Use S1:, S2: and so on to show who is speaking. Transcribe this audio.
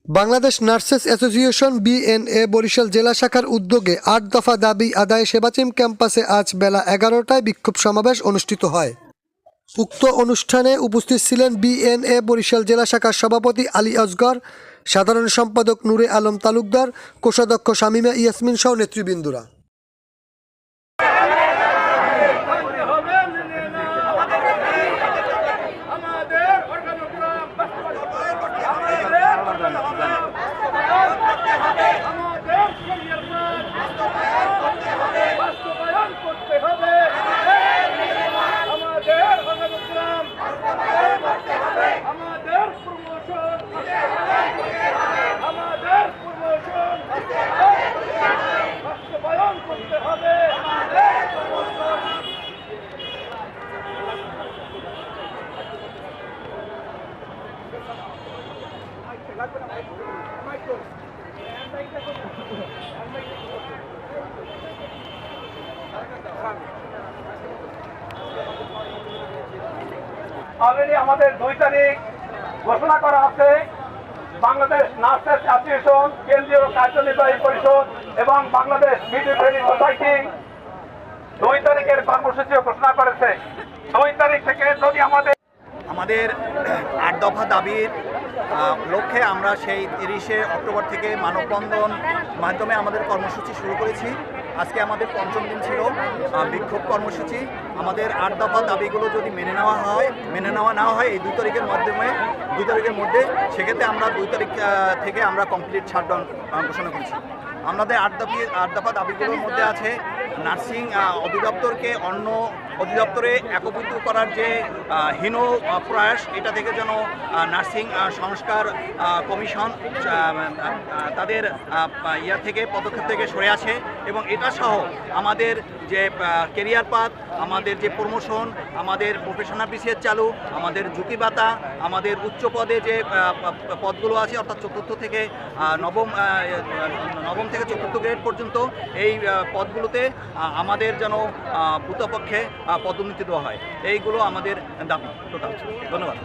S1: Bangladesh nurses association BNA Barishal জেলা শাখার উদ্যোগে ৮ দফা দাবি আদায়ে সেবাচিম ক্যাম্পাসে আজ বেলা ১১টায় বিক্ষোভ সমাবেশ অনুষ্ঠিত হয়। উক্ত অনুষ্ঠানে উপস্থিত ছিলেন বিএনএ বরিশাল জেলা শাখার সভাপতি আলী আসগর, সাধারণ সম্পাদক নূরে আলম তালুকদার, কোষাধ্যক্ষ শামীমা ইয়াসমিন সহ নেতৃবৃন্দরা।
S2: অলরেডি আমাদের 2 তারিখ ঘোষণা করা আছে। বাংলাদেশ নার্সেস অ্যাসোসিয়েশন, কেন্দ্রীয় কার্যনির্বাহী পরিষদ এবং বাংলাদেশ মিডওয়াইফারি সোসাইটি 2 তারিখের কর্মসূচি ঘোষণা করেছে। 2 তারিখ থেকে যদি আমাদের
S3: 8 দফা দাবির লক্ষ্যে আমরা সেই 30শে অক্টোবর থেকে মানববন্ধন মাধ্যমে আমাদের কর্মসূচি শুরু করেছি। আজকে আমাদের 5ম দিন ছিল বিক্ষোভ কর্মসূচি। আমাদের 8 দফা দাবিগুলো যদি মেনে নেওয়া না হয় এই 2 তারিখের মধ্যে সেক্ষেত্রে আমরা 2 তারিখ থেকে আমরা কমপ্লিট শাটডাউন ঘোষণা করেছি। আমাদের 8 দফা দাবিগুলোর মধ্যে আছে নার্সিং অধিদপ্তরকে অন্য অধিদপ্তরে একত্রিত করার যে হীন প্রয়াস, এটা থেকে যেন নার্সিং সংস্কার কমিশন তাদের থেকে পদক্ষেপ থেকে সরে আসে এবং এটা সহ আমাদের যে কেরিয়ার পাথ, আমাদের যে প্রমোশন, আমাদের প্রফেশনাল বিসিএস চালু, আমাদের ঝুঁকি ভাতা, আমাদের উচ্চ পদে যে পদগুলো আছে অর্থাৎ 4র্থ থেকে নবম থেকে 4র্থ গ্রেড পর্যন্ত এই পদগুলোতে আমাদের যেন দ্রুতপক্ষে পদোন্নতি দেওয়া হয়। এইগুলো আমাদের দাবি টোটাল। ধন্যবাদ।